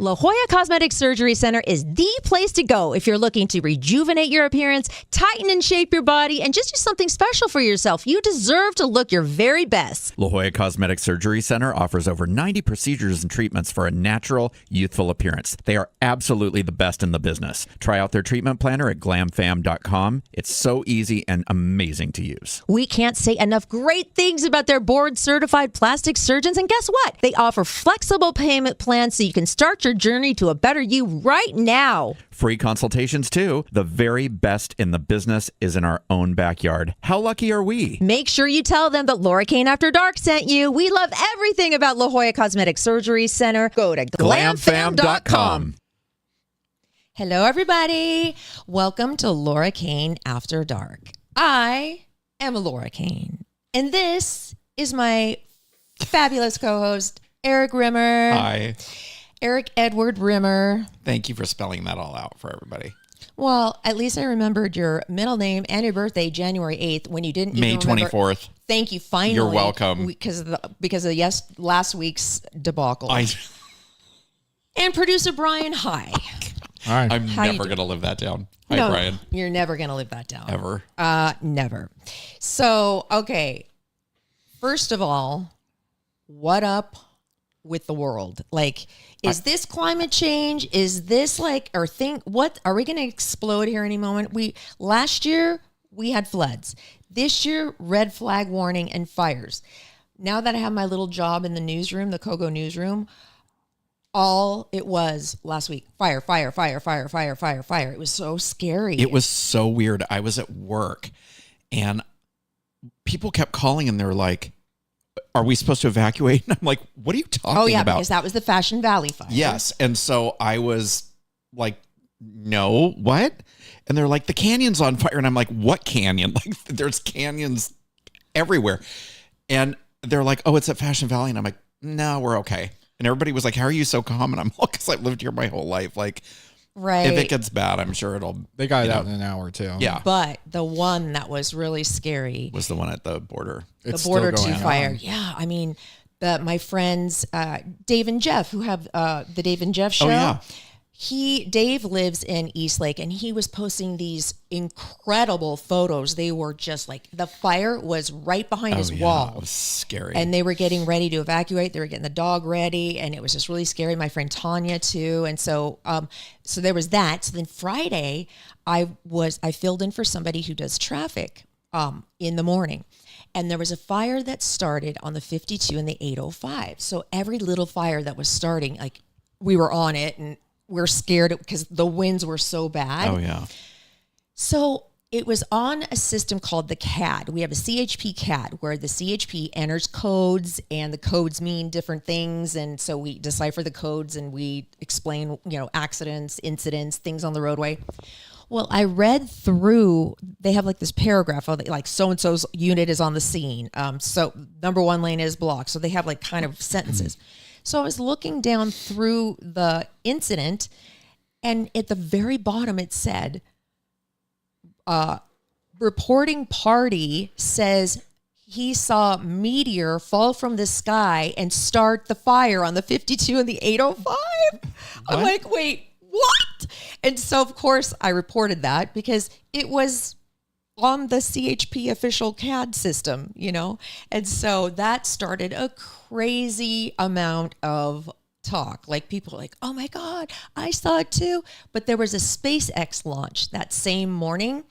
La Jolla Cosmetic Surgery Center is the place to go if you're looking to rejuvenate your appearance, tighten and shape your body, and just do something special for yourself. You deserve to look your very best. La Jolla Cosmetic Surgery Center offers over 90 procedures and treatments for a natural, youthful appearance. They are absolutely the best in the business. Try out their treatment planner at glamfam.com. It's so easy and amazing to use. We can't say enough great things about their board-certified plastic surgeons, and guess what? They offer flexible payment plans so you can start your journey to a better you right now. Free consultations, too. The very best in the business is in our own backyard. How lucky are we? Make sure you tell them that Laura Kane After Dark sent you. We love everything about La Jolla Cosmetic Surgery Center. Go to glamfam.com. Hello, everybody. Welcome to Laura Kane After Dark. I am Laura Kane, and this is my fabulous co-host, Erik Rimmer. Hi. Erik Edward Rimmer. Thank you for spelling that all out for everybody. Well, at least I remembered your middle name and your birthday, January 8th, when you didn't May even remember. 24th. Thank you, finally. You're welcome. Because of last week's debacle. And producer Brian, hi. Hi. I'm never going to live that down. Hi, No, Brian. You're never going to live that down. Ever. Never. So, okay. First of all, what up with the world? Like, is this climate change? Is this what are we going to explode here any moment? Last year we had floods. This year, red flag warning and fires. Now that I have my little job in the newsroom, the Kogo newsroom, all it was last week, fire. It was so scary. It was so weird. I was at work and people kept calling and they were like, are we supposed to evacuate? And I'm like, what are you talking about? Oh, yeah, because that was the Fashion Valley fire. Yes. And so I was like, no, what? And they're like, the canyon's on fire. And I'm like, what canyon? Like, there's canyons everywhere. And they're like, oh, it's at Fashion Valley. And I'm like, no, we're okay. And everybody was like, how are you so calm? And I'm like, because I've lived here my whole life. Like, right. If it gets bad, I'm sure They got it out in an hour, too. Yeah. But the one that was really scary was the one at the border. It's the border still 2 going fire. on. Yeah. I mean, my friends, Dave and Jeff, who have the Dave and Jeff show. Oh, yeah. Dave lives in Eastlake, and he was posting these incredible photos. They were just like, the fire was right behind his wall. It was scary. And they were getting ready to evacuate. They were getting the dog ready, and it was just really scary. My friend Tanya too. And so, so there was that. So then Friday, I filled in for somebody who does traffic, in the morning. And there was a fire that started on the 52 and the 805. So every little fire that was starting, like, we were on it, and we're scared because the winds were so bad. Oh, yeah. So it was on a system called the CAD. We have a CHP CAD where the CHP enters codes, and the codes mean different things. And so we decipher the codes and we explain, accidents, incidents, things on the roadway. Well, I read through, they have like this paragraph of like so-and-so's unit is on the scene. So number 1 lane is blocked. So they have like kind of sentences. So I was looking down through the incident, and at the very bottom it said, reporting party says he saw meteor fall from the sky and start the fire on the 52 and the 805. I'm like, wait, what? And so, of course, I reported that because it was on the CHP official CAD system, And so that started a crazy amount of talk. Like, people were like, oh my God, I saw it too. But there was a SpaceX launch that same morning,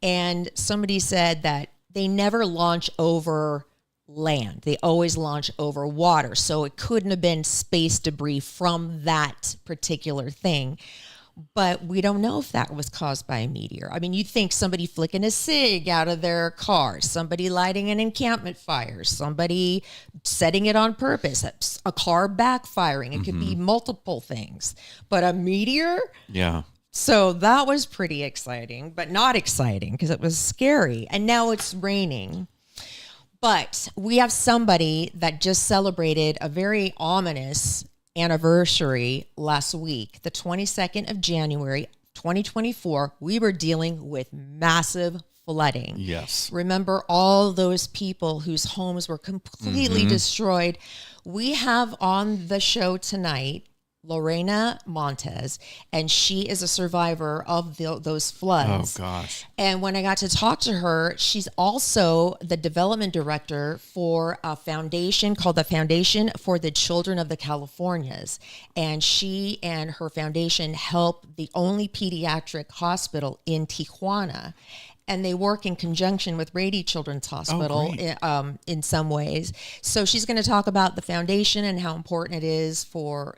and somebody said that they never launch over land. They always launch over water. So it couldn't have been space debris from that particular thing. But we don't know if that was caused by a meteor. I mean, you'd think somebody flicking a cig out of their car, somebody lighting an encampment fire, somebody setting it on purpose, a car backfiring. It could be multiple things. But a meteor? Yeah. So that was pretty exciting, but not exciting because it was scary. And now it's raining. But we have somebody that just celebrated a very ominous anniversary last week, the 22nd of January, 2024. We were dealing with massive flooding. Yes. Remember all those people whose homes were completely destroyed. We have on the show tonight Lorena Montes, and she is a survivor of those floods. Oh, gosh. And when I got to talk to her, she's also the development director for a foundation called the Foundation for the Children of the Californias. And she and her foundation help the only pediatric hospital in Tijuana. And they work in conjunction with Rady Children's Hospital in some ways. So she's going to talk about the foundation and how important it is for,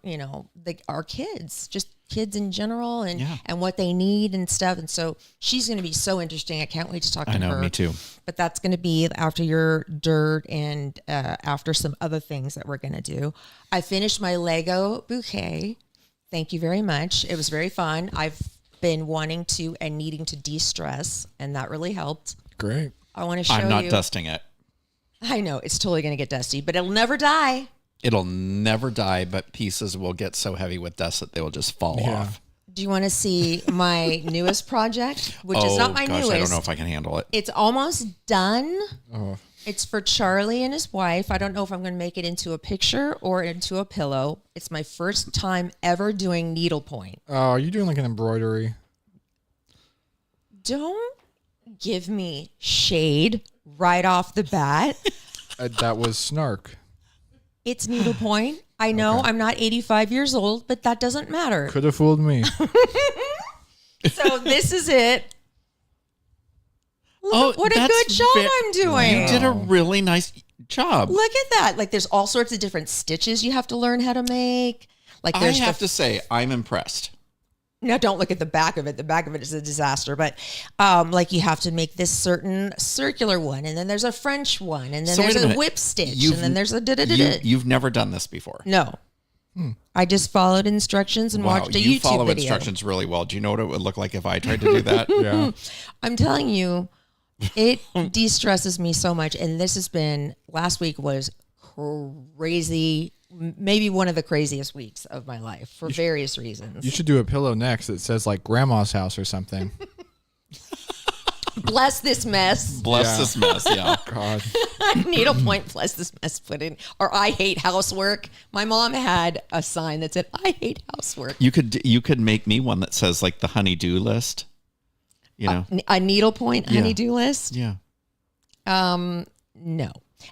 our kids, just kids in general and what they need and stuff. And so she's going to be so interesting. I can't wait to talk to her. I know, me too. But that's going to be after your dirt and after some other things that we're going to do. I finished my Lego bouquet. Thank you very much. It was very fun. I've been wanting to and needing to de-stress, and that really helped. Great. I want to show you. I'm not dusting it. I know it's totally going to get dusty, but it'll never die. It'll never die, but pieces will get so heavy with dust that they will just fall off. Do you want to see my newest project, which is not my newest? I don't know if I can handle it. It's almost done. Oh. It's for Charlie and his wife. I don't know if I'm going to make it into a picture or into a pillow. It's my first time ever doing needlepoint. Oh, are you doing like an embroidery? Don't give me shade right off the bat. That was snark. It's needlepoint. I know I'm not 85 years old, but that doesn't matter. Could have fooled me. So this is it. Look, what a good job I'm doing. You did a really nice job. Look at that. Like there's all sorts of different stitches you have to learn how to make. Like I there's have to say, I'm impressed. Now don't look at the back of it. The back of it is a disaster. But like you have to make this certain circular one, and then there's a French one, and then there's a whip stitch, and then there's a da-da-da-da. You've never done this before. No. I just followed instructions and watched a YouTube you follow video. instructions really well. Do you know what it would look like if I tried to do that? Yeah. I'm telling you, it de-stresses me so much. And this has been, last week was crazy, maybe one of the craziest weeks of my life for various reasons. You should do a pillow next that says like grandma's house or something. Bless this mess. Bless this mess, yeah. God. Needlepoint, bless this mess put in. Or I hate housework. My mom had a sign that said, I hate housework. You could make me one that says like the honey-do list. You know? A needlepoint honey-do list? Yeah. No.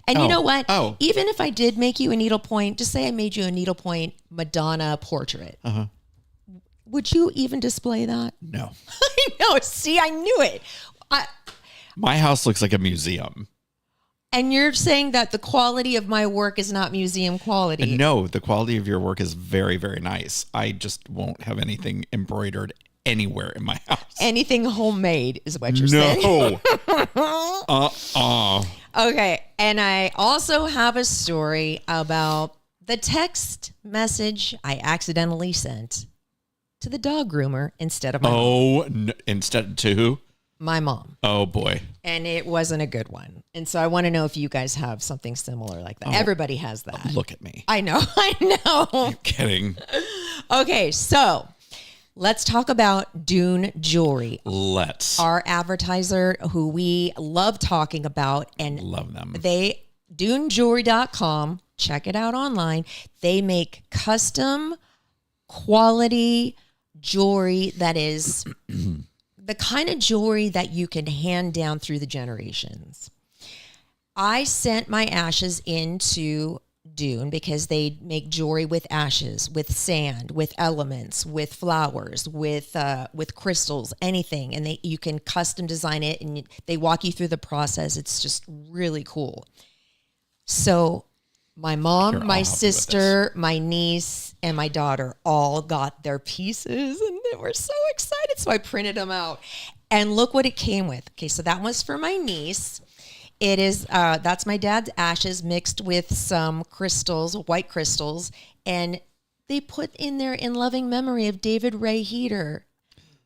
And you know what? Oh. Even if I did make you a needlepoint, just say I made you a needlepoint Madonna portrait. Uh-huh. Would you even display that? No. I know. See, I knew it. My house looks like a museum. And you're saying that the quality of my work is not museum quality. No, the quality of your work is very, very nice. I just won't have anything embroidered anywhere in my house. Anything homemade is what you're saying. No. Okay. And I also have a story about the text message I accidentally sent to the dog groomer instead of my mom. Instead to who? My mom. Oh, boy. And it wasn't a good one. And so I want to know if you guys have something similar like that. Everybody has that. Look at me. I know. I know. I'm kidding. Okay. So let's talk about Dune Jewelry. Let's. Our advertiser who we love talking about. And love them. DuneJewelry.com. Check it out online. They make custom quality jewelry that is the kind of jewelry that you can hand down through the generations. I sent my ashes into Dune because they make jewelry with ashes, with sand, with elements, with flowers, with crystals, anything. And you can custom design it, and they walk you through the process. It's just really cool. So my mom, my sister, my niece, and my daughter all got their pieces, and they were so excited. So I printed them out, and look what it came with. Okay, so that was for my niece. It is that's my dad's ashes mixed with some crystals, white crystals, and they put in there in loving memory of David Ray Heater.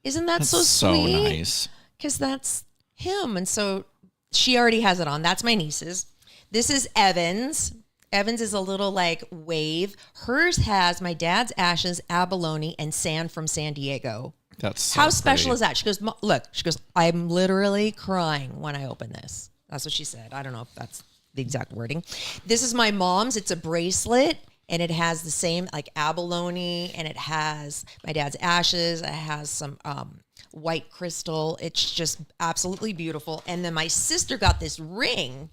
Isn't that so sweet? So nice. Because that's him, and so she already has it on. That's my niece's. This is Evan's. Evans is a little like wave. Hers has my dad's ashes, abalone, and sand from San Diego. That's so how special pretty. is that? She goes, look, she goes, I'm literally crying when I open this. That's what she said. I don't know if that's the exact wording. This is my mom's. It's a bracelet. and it has the same like abalone, and it has my dad's ashes. It has some white crystal. It's just absolutely beautiful. And then my sister got this ring,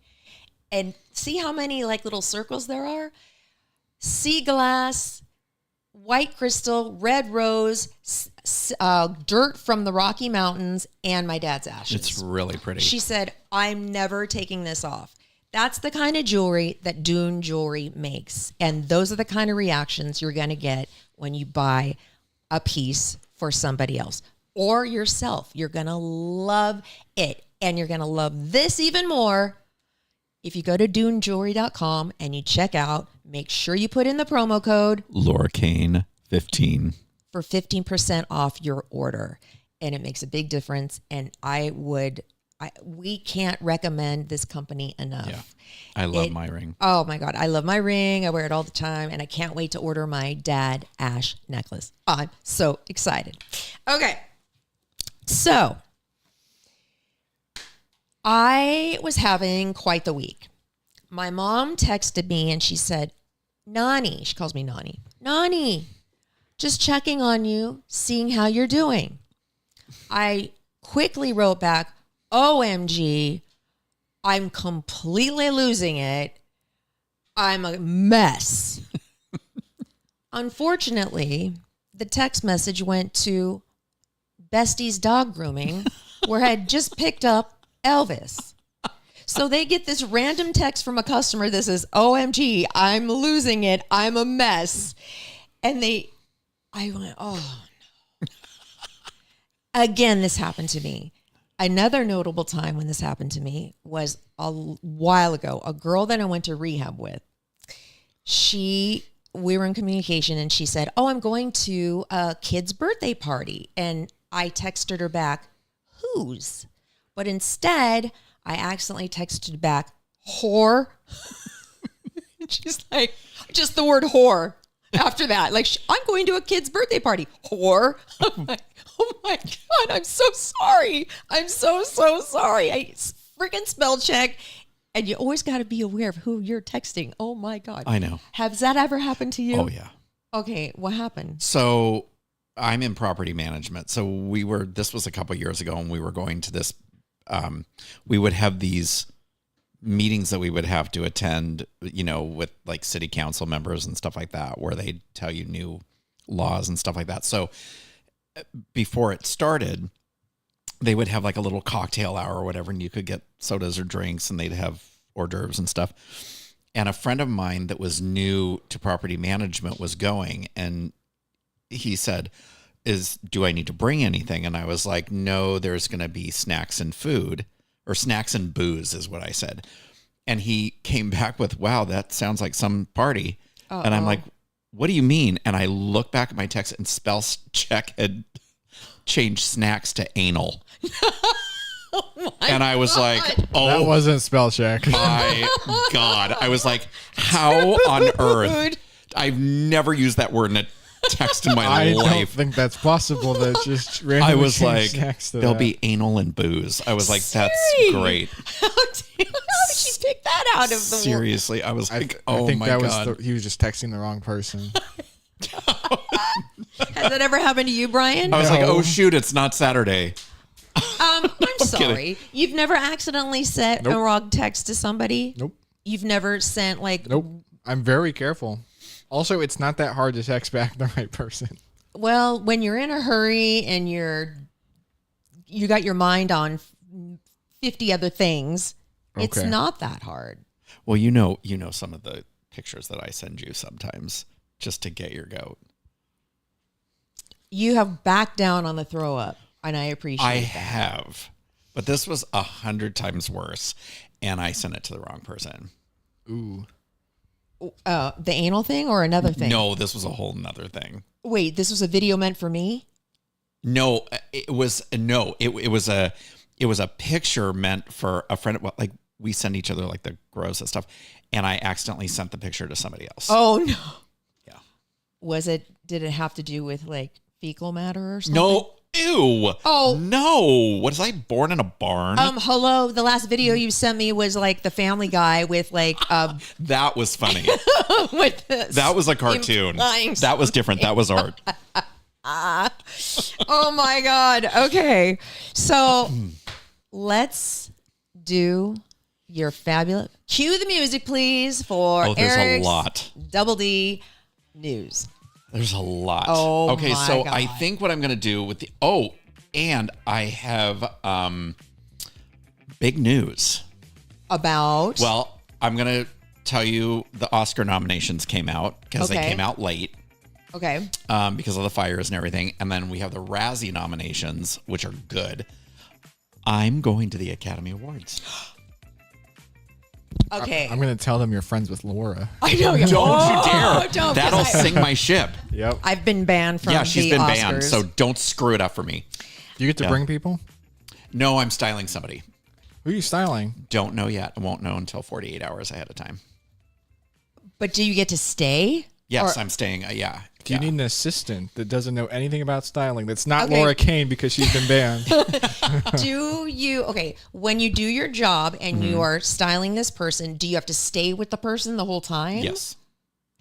and see how many like little circles there are? Sea glass, white crystal, red rose, dirt from the Rocky Mountains, and my dad's ashes. It's really pretty. She said, I'm never taking this off. That's the kind of jewelry that Dune Jewelry makes. And those are the kind of reactions you're going to get when you buy a piece for somebody else or yourself. You're going to love it. And you're going to love this even more if you go to dunejewelry.com and you check out. Make sure you put in the promo code Lorraine15 for 15% off your order. And it makes a big difference. And we can't recommend this company enough. Yeah. I love my ring. Oh my God. I love my ring. I wear it all the time. And I can't wait to order my dad ash necklace. I'm so excited. Okay. So I was having quite the week. My mom texted me and she said, Nani, she calls me Nani. Nani, just checking on you, seeing how you're doing. I quickly wrote back, OMG, I'm completely losing it. I'm a mess. Unfortunately, the text message went to Bestie's Dog Grooming, where I had just picked up Elvis. So they get this random text from a customer that says, OMG, I'm losing it. I'm a mess. And I went, oh no. Again, this happened to me. Another notable time when this happened to me was a while ago. A girl that I went to rehab with, we were in communication and she said, I'm going to a kid's birthday party. And I texted her back, whose? But instead, I accidentally texted back, whore. She's like, just the word whore after that. Like, I'm going to a kid's birthday party. Whore. I'm like, oh my God, I'm so sorry. I'm so sorry. I freaking spell check. And you always got to be aware of who you're texting. Oh my God. I know. Has that ever happened to you? Oh, yeah. Okay, what happened? So I'm in property management. So this was a couple of years ago, and we were going to this, we would have these meetings that we would have to attend, with like city council members and stuff like that, where they tell you new laws and stuff like that. So before it started, they would have like a little cocktail hour or whatever, and you could get sodas or drinks, and they'd have hors d'oeuvres and stuff. And a friend of mine that was new to property management was going, and he said, do I need to bring anything? And I was like, no, there's going to be snacks and food, or snacks and booze is what I said. And he came back with, wow, that sounds like some party. Uh-oh. And I'm like, what do you mean? And I look back at my text, and spell check had changed snacks to anal. And I was like, oh, that wasn't spell check. My God. I was like, how on earth? I've never used that word in a text in my life. I don't think that's possible. That just randomly I was like, there'll that. be anal and booze. I was like, Siri, that's great. How did she pick that out of the Seriously, I was like, I think my that God. was he was just texting the wrong person. Has that ever happened to you, Brian? I was like, oh shoot, it's not Saturday. I'm sorry. You've never accidentally sent a wrong text to somebody? Nope. You've never sent like... Nope. I'm very careful. Also, it's not that hard to text back the right person. Well, when you're in a hurry and you got your mind on 50 other things, it's not that hard. Well, you know some of the pictures that I send you sometimes just to get your goat. You have backed down on the throw up, and I appreciate that. Have. But this was 100 times worse, and I sent it to the wrong person. Ooh. The anal thing or another thing? No, this was a whole nother thing. Wait, this was a video meant for me? No, it was a picture meant for a friend. Like, we send each other like the grossest stuff, and I accidentally sent the picture to somebody else. Oh no. Yeah. Did it have to do with like fecal matter or something? No, Ew. Oh. No. Was I born in a barn? Hello. The last video you sent me was like the Family Guy with like that was funny. with this. That was a cartoon. That was different. That was art. Oh my God. Okay. So let's do your fabulous. Cue the music, please, for There's Eric's a lot. Double D news. There's a lot. Oh, okay, my so God. I think what I'm going to do with the and I have big news. About Well, I'm going to tell you the Oscar nominations came out because they Okay. came out late okay. because of the fires and everything. And then we have the Razzie nominations, which are good. I'm going to the Academy Awards. Okay. I'm going to tell them you're friends with Laura. I know. Don't you dare. Don't, 'cause That'll sink my ship. Yep. I've been banned from Yeah, she's the been Oscars. banned, so don't screw it up for me. Do you get to bring people? No, I'm styling somebody. Who are you styling? Don't know yet. I won't know until 48 hours ahead of time. But do you get to stay? Yes, Or- I'm staying. Yeah. Do you yeah. need an assistant that doesn't know anything about styling? That's not Okay. Laura Kane because she's been banned. Do you when you do your job and Mm-hmm. you are styling this person, do you have to stay with the person the whole time? Yes.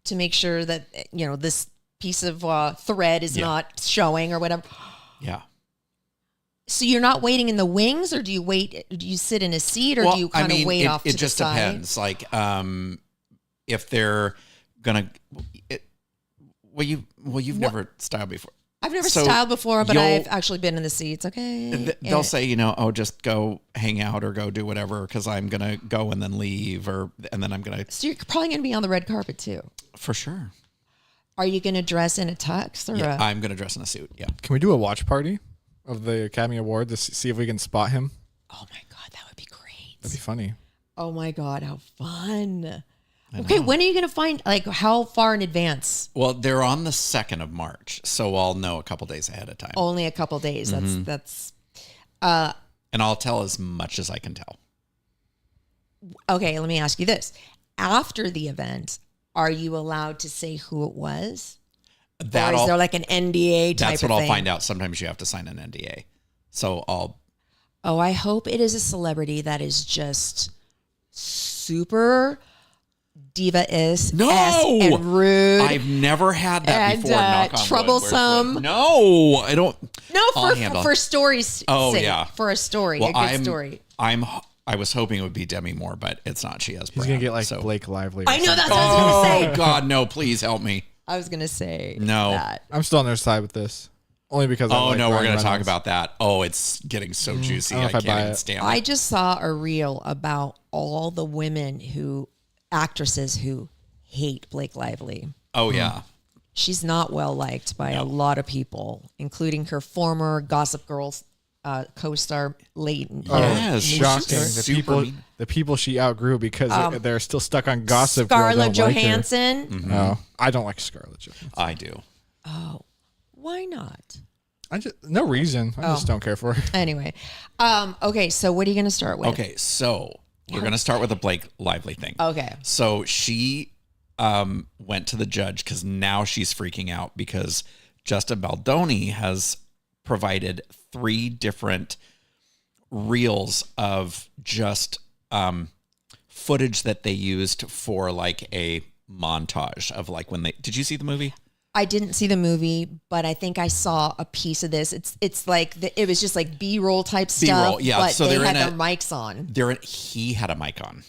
To make sure that this piece of thread is Yeah. not showing or whatever. Yeah. So you're not waiting in the wings, or do you wait? Do you sit in a seat, or do you kind of wait off to it just the side? depends. Like, if they're gonna, you've never styled before. I've never So styled before, but you'll- I've actually been in the seats. Okay. They'll say, just go hang out or go do whatever because I'm gonna go and then leave, and then I'm gonna So you're probably going to be on the red carpet too. for sure. Are you going to dress in a tux or Yeah, a? I'm gonna dress in a suit. Yeah. Can we do a watch party of the Academy Award to see if we can spot him? Oh my God, that would be great. That'd be funny. Oh my God, how fun. Okay, when are you going to find, like, how far in advance? Well, they're on the 2nd of March, so I'll know a couple days ahead of time, Only a couple days. Mm-hmm. That's and I'll tell as much as I can tell. okay. Let me ask you this. After the event, are you allowed to say who it was? Or is there like an NDA type That's of what I'll thing? find out. Sometimes you have to sign an NDA. So I'll. Oh, I hope it is a celebrity that is just super diva-esque No! and rude. I've never had that And, before. Knock on wood. troublesome. No, I don't. No, I'll handle. for stories. Oh, sake, yeah. for a story, Well, a good story. I was hoping it would be Demi Moore, but it's not. She has. He's Brad, going to get like so. Blake Lively. or I know something. that's what I was gonna Oh say. God, no! Please help me. I was gonna say No. that. I'm still on their side with this. Only because I Oh like no, we're Ryan going to talk Reynolds. about that. Oh, it's getting so juicy. I don't I know if I can't buy even it. stand I it. just saw a reel about all the women actresses who hate Blake Lively. Oh yeah. She's not well liked by a lot of people, including her former Gossip Girl co-star Leighton. Oh, Yes. shocking. She's The super people, mean. the people she outgrew because they're still stuck on Gossip Girl. Scarlett don't like her. Johansson. No, I don't like Scarlett Johansson. I do. Oh, why not? I just no reason. I just don't care for her. Anyway, okay. So what are you going to start with? Okay, so we're going to start with the Blake Lively thing. Okay. So she went to the judge because now she's freaking out because Justin Baldoni has provided 3 different reels of just footage that they used for like a montage of like when they. Did you see the movie? I didn't see the movie, but I think I saw a piece of this. It's like it was just like B-roll type stuff. B-roll, yeah. But So they they're had in their mics on. He had a mic on,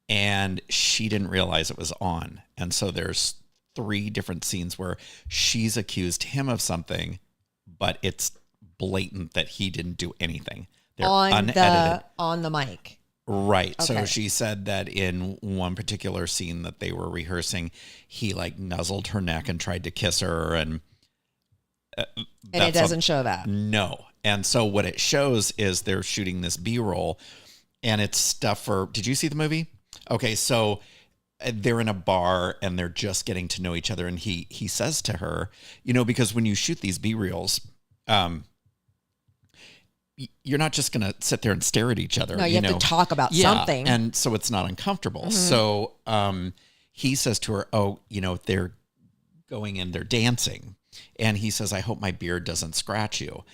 and she didn't realize it was on. And so there's 3 different scenes where she's accused him of something, but it's blatant that he didn't do anything. They're unedited. On the mic. Right. So Okay. she said that in one particular scene that they were rehearsing, he like nuzzled her neck and tried to kiss her, and And it doesn't show that. No. And so what it shows is they're shooting this B-roll, and it's stuff for. Did you see the movie? Okay, so they're in a bar and they're just getting to know each other, and he says to her, because when you shoot these B-reels, you're not just going to sit there and stare at each other. No, you have to talk about something. And so it's not uncomfortable. So he says to her, they're going in, they're dancing. And he says, I hope my beard doesn't scratch you.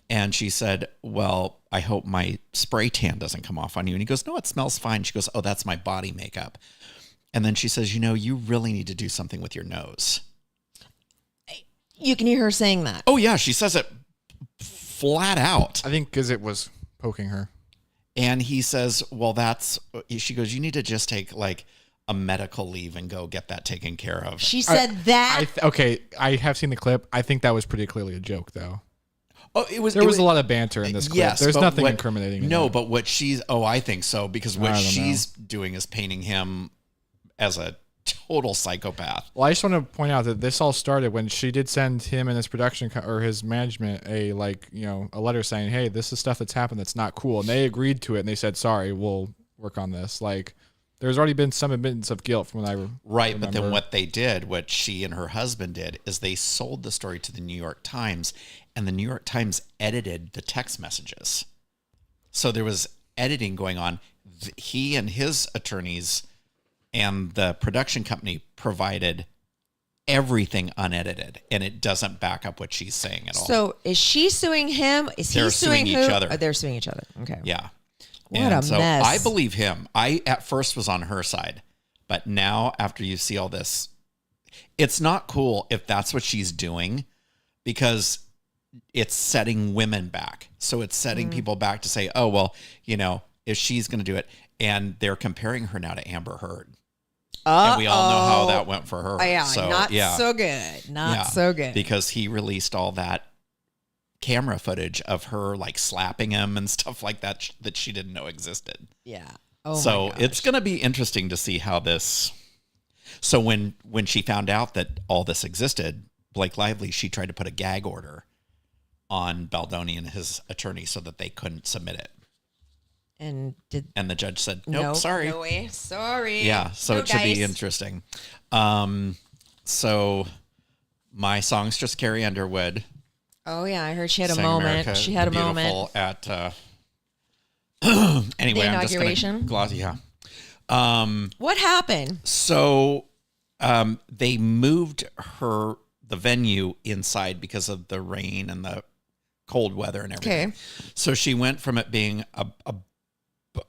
And she said, well, I hope my spray tan doesn't come off on you. And he goes, no, it smells fine. She goes, oh, that's my body makeup. And then she says, you really need to do something with your nose. You can hear her saying that. Oh, yeah. She says it flat out. I think because it was poking her. And he says, well, she goes, you need to just take like a medical leave and go get that taken care of. She said that. I have seen the clip. I think that was pretty clearly a joke, though. Oh, there was a lot of banter in this clip. Yes, there's nothing incriminating. No, but what I think so, because what she's doing is painting him as a total psychopath. Well, I just want to point out that this all started when she did send him and his production or his management a letter saying, hey, this is stuff that's happened that's not cool. And they agreed to it and they said, sorry, we'll work on this. Like, there's already been some admittance of guilt from what I Right, remember. but then what they did, what she and her husband did, is they sold the story to the New York Times, and the New York Times edited the text messages. So there was editing going on. He and his attorneys and the production company provided everything unedited, and it doesn't back up what she's saying at all. So is she suing him? Is he suing each who? other. Oh, they're suing each other. Okay. Yeah. What a mess. I believe him. I at first was on her side, but now after you see all this, it's not cool if that's what she's doing, because it's setting women back. So it's setting people back to say, oh, well, if she's going to do it. And they're comparing her now to Amber Heard. And we all know how that went for her. Yeah, so, so good. Not so good. Because he released all that camera footage of her like slapping him and stuff like that that she didn't know existed. Yeah. Oh, so my gosh. it's going to be interesting to see how this. So when she found out that all this existed, Blake Lively, she tried to put a gag order on Baldoni and his attorney so that they couldn't submit it. And the judge said, nope, sorry. No way. Sorry. Yeah, so it should be interesting. So my songstress Carrie Underwood. Oh yeah, I heard she had a sang moment. America She had a Beautiful moment at anyway. The I'm just inauguration? gonna gloss. Yeah. What happened? So they moved the venue inside because of the rain and the cold weather and everything. Okay. So she went from it being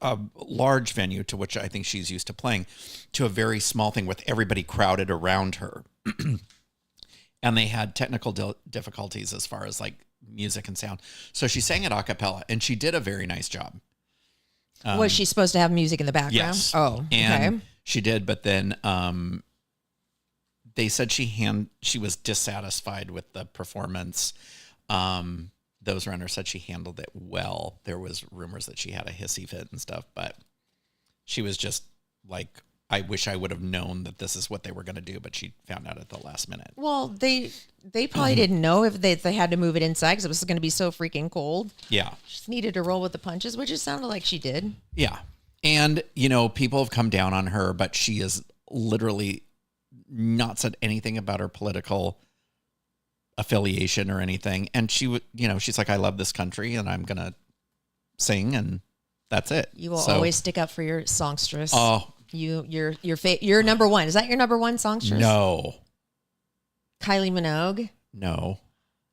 a large venue, to which I think she's used to playing, to a very small thing with everybody crowded around her. And they had technical difficulties as far as like music and sound. So she sang it a cappella, and she did a very nice job. Was she supposed to have music in the background? Yes. Oh, and okay. she did, but then they said she was dissatisfied with the performance. Those runners said she handled it well. There was rumors that she had a hissy fit and stuff, but she was just like, I wish I would have known that this is what they were going to do, but she found out at the last minute. Well, they probably didn't know if they had to move it inside because it was going to be so freaking cold. Yeah. She just needed to roll with the punches, which it sounded like she did. Yeah. And, people have come down on her, but she has literally not said anything about her political affiliation or anything. And she would, she's like, I love this country and I'm going to sing, and that's it. You will always stick up for your songstress. Oh, You're number one. Is that your number one songstress? no. Kylie Minogue? No.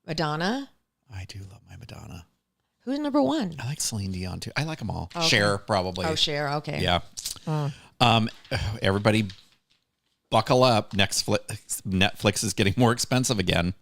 Madonna? I do love my Madonna. Who's number one? I like Celine Dion too. I like them all. Okay. Cher, probably. Oh, Cher. Okay. Yeah. Everybody buckle up. Netflix is getting more expensive again.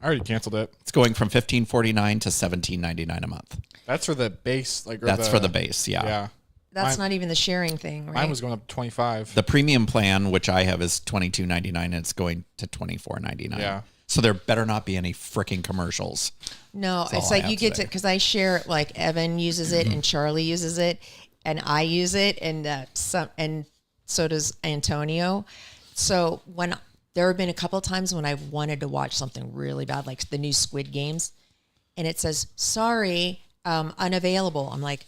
I already canceled it. It's going from $15.49 to $17.99 a month. That's for the base. That's for the base. Yeah. Yeah. That's not even the sharing thing, right? Mine was going up to 25. The premium plan, which I have, is $22.99, and it's going to $24.99. Yeah. So there better not be any freaking commercials. No, That's it's all I like have you get today. to, because I share, like Evan uses it and Charlie uses it and I use it and so does Antonio. So when there have been a couple of times when I've wanted to watch something really bad, like the new Squid Games, and it says, sorry, unavailable. I'm like,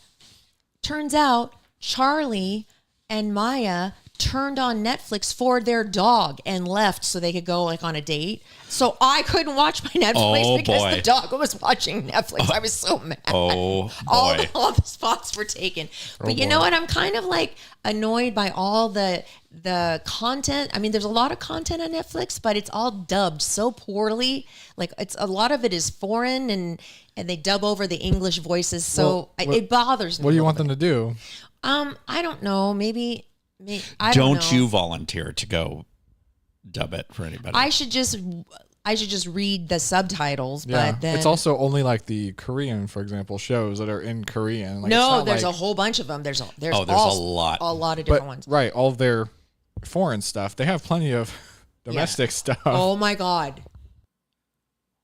turns out Charlie and Maya turned on Netflix for their dog and left so they could go like on a date. So I couldn't watch my Netflix because the dog was watching Netflix. I was so mad. Oh, boy. All the spots were taken. But you know what? I'm kind of like annoyed by all the content. I mean, there's a lot of content on Netflix, but it's all dubbed so poorly. Like it's a lot of it is foreign and they dub over the English voices. So it bothers me. What do you want them to do? I don't know. Maybe I don't know. you volunteer to go dub it for anybody? I should just read the subtitles, Yeah, but then it's also only like the Korean, for example, shows that are in Korean. Like, no, there's a whole bunch of them. There's a lot of different ones. Right, all of their foreign stuff. They have plenty of domestic stuff. Oh my God.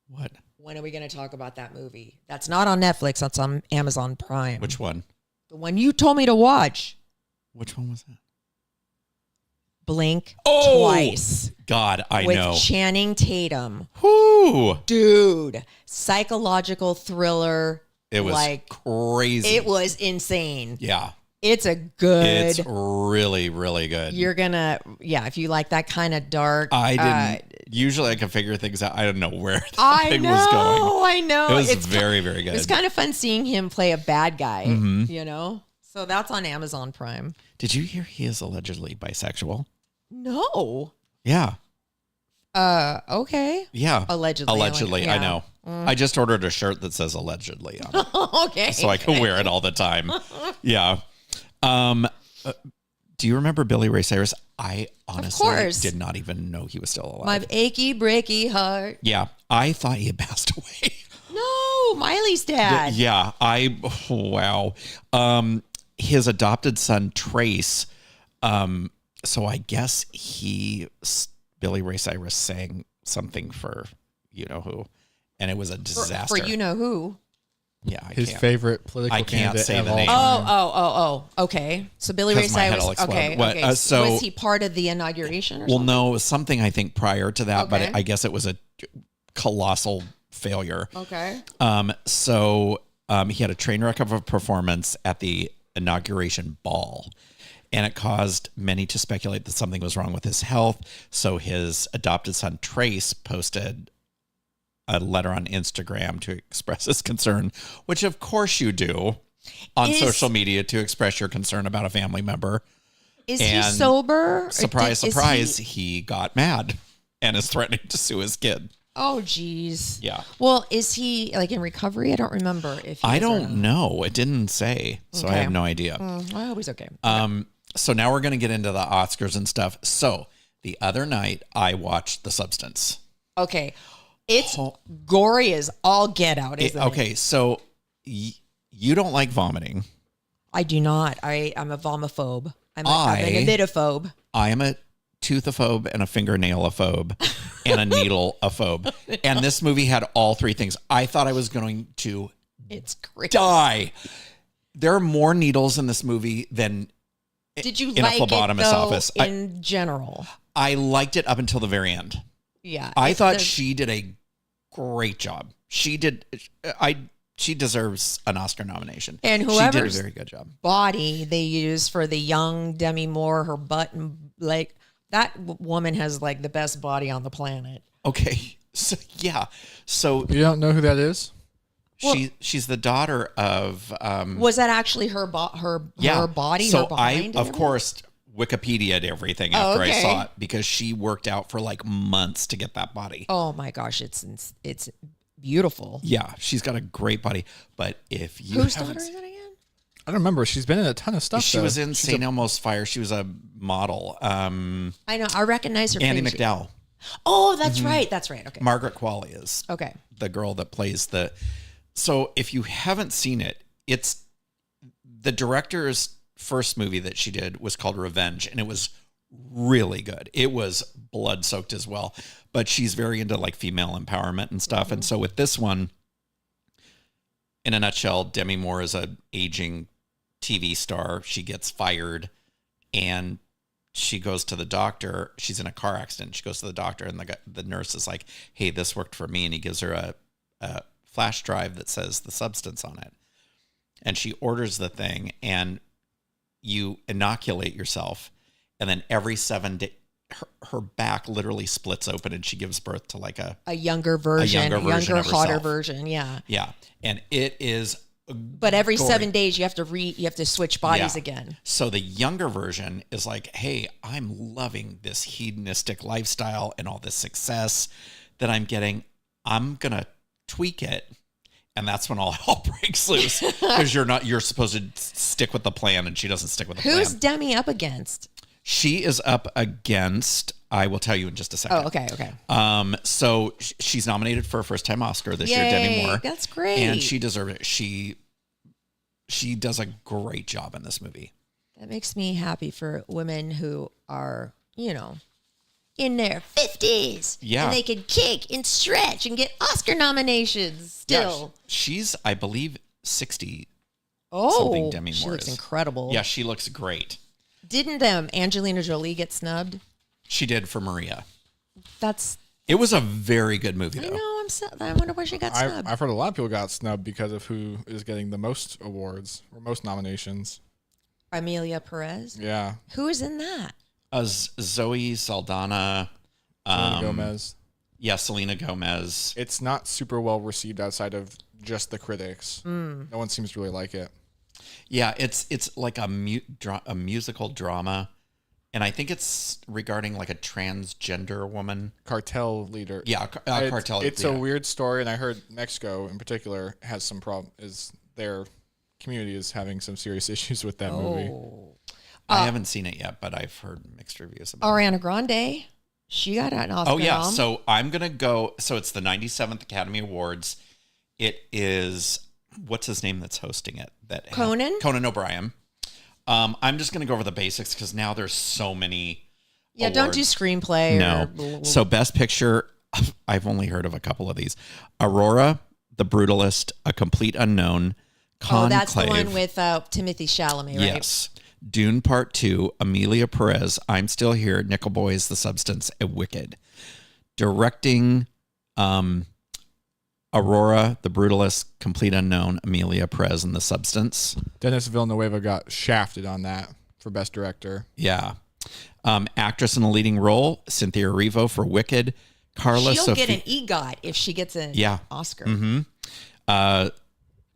What? When are we going to talk about that movie? That's not on Netflix. That's on Amazon Prime. Which one? The one you told me to watch. Which one was that? Blink Twice. God, I with know. Channing Tatum. Whoo! Dude, psychological thriller. It was like crazy. It was insane. Yeah. It's a good. It's really, really good. You're gonna, if you like that kind of dark. I didn't. Usually I can figure things out. I don't know where the thing was going. I know. It was very, very good. It's kind of fun seeing him play a bad guy, you know? So that's on Amazon Prime. Did you hear he is allegedly bisexual? No. Yeah. Okay. Yeah. Allegedly. I know. I just ordered a shirt that says allegedly on it. Okay. So I can wear it all the time. Yeah. Do you remember Billy Ray Cyrus? I honestly did not even know he was still alive. My achy, breaky heart. Yeah. I thought he had passed away. No, Miley's dad. Yeah. Wow. His adopted son, Trace. So I guess Billy Ray Cyrus sang something for you know who, and it was a disaster. For you know who. Yeah, his favorite political candidate say of the all name. time. Oh. Okay. So Billy Ray Cyrus. Okay. So was he part of the inauguration? Or well, something? no, something I think prior to that, Okay. but I guess it was a colossal failure. Okay. So he had a train wreck of a performance at the inauguration ball, and it caused many to speculate that something was wrong with his health. So his adopted son Trace posted a letter on Instagram to express his concern, which of course you do on social media to express your concern about a family member. Is he sober? Surprise, he got mad and is threatening to sue his kid. Oh, geez. Yeah. Well, is he like in recovery? I don't remember if he I don't know. It didn't say, so I have no idea. I hope he's okay. So now we're going to get into the Oscars and stuff. So the other night I watched The Substance. Okay. It's gory as all get out, isn't it? Okay, so you don't like vomiting. I do not. I'm a vomophobe. I'm an avidophobe. I am a toothophobe and a fingernailophobe and a needleophobe. And this movie had all three things. I thought I was going to die. There are more needles in this movie than Did you in like a phlebotomist it, though, office. in general? I liked it up until the very end. Yeah. I thought she did a great job. She deserves an Oscar nomination. And she did a whoever's very good job. body they use for the young Demi Moore, her butt, and like that woman has like the best body on the planet. Okay. So yeah. So You don't know who that is? she's the daughter of was that actually her body, So her behind? of course Wikipedia'd everything after I saw it because she worked out for like months to get that body. Oh my gosh, it's beautiful. Yeah, she's got a great body. But if you Whose daughter is it again? I don't remember. She's been in a ton of stuff. She was in St. Elmo's Fire. She was a model. I know. I recognize her. Andy face. McDowell. Oh, that's right. That's right. Okay. Margaret Qualley is Okay. the girl that plays the. So if you haven't seen it, it's the director's first movie that she did was called Revenge, and it was really good. It was blood soaked as well, but she's very into like female empowerment and stuff. Mm-hmm. And so with this one, in a nutshell, Demi Moore is a aging TV star. She gets fired and she goes to the doctor. She's in a car accident. She goes to the doctor and the nurse is like, hey, this worked for me. And he gives her a flash drive that says The Substance on it. And she orders the thing and you inoculate yourself. and then every 7 days, her back literally splits open, and she gives birth to like a younger version, of hotter herself. version. Yeah. Yeah, and it is. But every gory. 7 days, you have to switch bodies again. So the younger version is like, hey, I'm loving this hedonistic lifestyle and all this success that I'm getting. I'm gonna tweak it. And that's when all hell breaks loose, because you're supposed to stick with the plan, and she doesn't stick with the plan. Who's Demi up against? She is up against, I will tell you in just a second. Oh, okay. So she's nominated for a first-time Oscar this year, Demi Moore. That's great. And she deserves it. She does a great job in this movie. That makes me happy for women who are, in their 50s. Yeah. And they can kick and stretch and get Oscar nominations still. Yeah, she's, I believe, 60. Oh, something Demi she Moore looks is. incredible. Yeah, she looks great. Didn't Angelina Jolie get snubbed? She did for Maria. That's... It was a very good movie, though. I know. I wonder why she got snubbed. I've heard a lot of people got snubbed because of who is getting the most awards or most nominations. Amelia Perez? Yeah. Who is in that? Zoe Saldana. Selena Gomez. Yeah, Selena Gomez. It's not super well received outside of just the critics. No one seems to really like it. Yeah, it's like a musical drama, and I think it's regarding like a transgender woman. Cartel leader. Yeah, cartel. It's a weird story, and I heard Mexico in particular has some problem. Is their community is having some serious issues with that movie. I haven't seen it yet, but I've heard mixed reviews about it. Ariana Grande. She got an Oscar. Oh yeah, nom. so I'm gonna go. So it's the 97th Academy Awards. It is, what's his name that's hosting it? Conan O'Brien. I'm just gonna go over the basics because now there's so many. Yeah, awards. don't do screenplay. No. So Best Picture, I've only heard of a couple of these. Aurora, The Brutalist, A Complete Unknown, Conclave. Oh, that's the one with Timothy Chalamet, right? Yes. Dune Part 2, Amelia Perez, I'm Still Here, Nickel Boys, The Substance, and Wicked. Directing, Aurora, The Brutalist, Complete Unknown, Amelia Perez, and The Substance. Dennis Villeneuve got shafted on that for Best Director. Yeah. Actress in a leading role, Cynthia Erivo for Wicked. She'll get an EGOT if she gets an Oscar. Mm-hmm.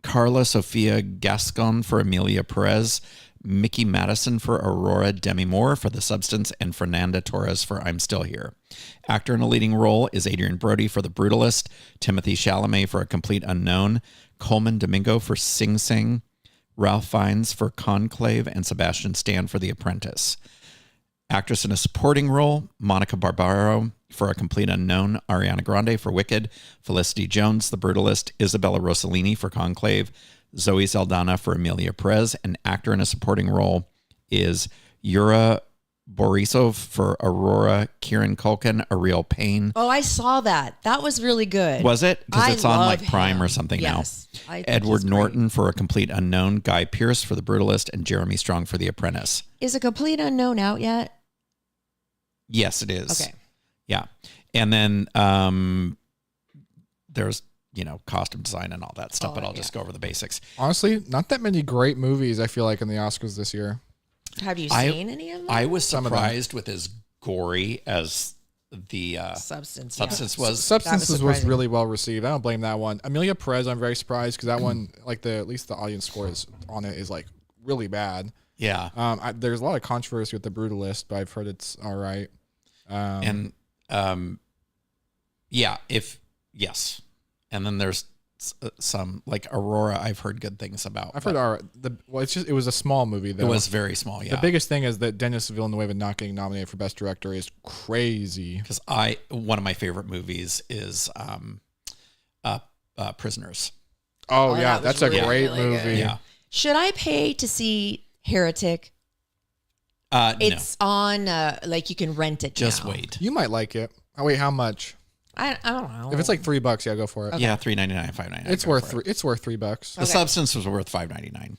Carla Sofia Gascon for Amelia Perez. Mickey Madison for Aurora, Demi Moore for The Substance, and Fernanda Torres for I'm Still Here. Actor in a leading role is Adrian Brody for The Brutalist, Timothy Chalamet for A Complete Unknown, Coleman Domingo for Sing Sing, Ralph Fiennes for Conclave, and Sebastian Stan for The Apprentice. Actress in a supporting role, Monica Barbaro for A Complete Unknown, Ariana Grande for Wicked, Felicity Jones, The Brutalist, Isabella Rossellini for Conclave, Zoe Saldana for Amelia Perez. An actor in a supporting role is Yura Borisov for Aurora, Kieran Culkin, A Real Pain. Oh, I saw that. That was really good. Was it? Because it's on like love Prime him. or something Yes, now. I think Edward he's great. Norton for A Complete Unknown, Guy Pearce for The Brutalist, and Jeremy Strong for The Apprentice. Is A Complete Unknown out yet? Yes, it is. Okay. Yeah. And then there's, costume design and all that stuff, but I'll just go over the basics. Honestly, not that many great movies, I feel like, in the Oscars this year. Have you seen any of them? I was Some of them. surprised with as gory as the Substance. Substance yeah. was. Substances was surprising. really well received. I don't blame that one. Amelia Perez, I'm very surprised because that one, like at least the audience score is on it is like really bad. Yeah. There's a lot of controversy with The Brutalist, but I've heard it's all right. Yes. And then there's some like Aurora. I've heard good things about. I've heard it was a small movie though. It was very small. Yeah. The biggest thing is that Denis Villeneuve not getting nominated for Best Director is crazy. Because one of my favorite movies is Prisoners. Oh, yeah, that was that's a really, great really movie. good. Yeah. Should I pay to see Heretic? It's on, like you can rent it Just now. wait. You might like it. Oh wait, how much? I don't know. If it's like $3, yeah, go for it. Yeah, $3.99, $5.99. It's worth $3. The Substance was worth $5.99.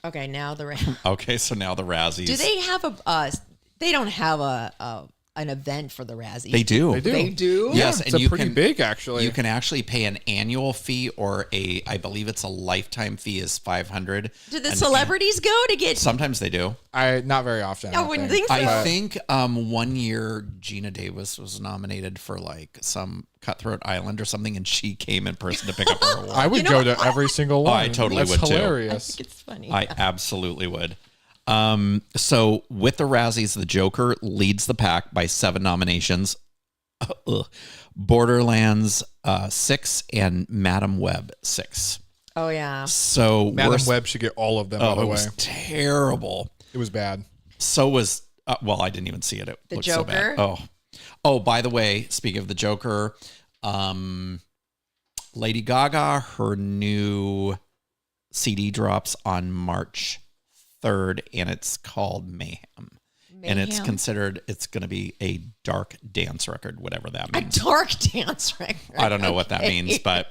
Okay, now the Okay, so now the Razzies. do they have they don't have a an event for the Razzies. They do. They do. They do? Yes, It's and you pretty can big, actually. You can actually pay an annual fee or I believe it's a lifetime fee is $500. Do the celebrities go to get? Sometimes they do. Not very often. I wouldn't think so. I think 1 year Gina Davis was nominated for like some Cutthroat Island or something, and she came in person to pick up her award. I would go to every single one. I totally That's would, too. I hilarious. think it's funny. I absolutely would. So with the Razzies, the Joker leads the pack by 7 nominations. Borderlands 6 and Madam Web 6. Oh yeah. So Madam Web should get all of them, by Oh, the it way. was terrible. It was bad. So was well, I didn't even see it. It The looked so Joker? bad. Oh, by the way, speaking of the Joker, Lady Gaga, her new CD drops on March 3rd, and it's called Mayhem. And it's considered, it's going to be a dark dance record, whatever that A means. dark dance record. I don't know what that Okay. means, but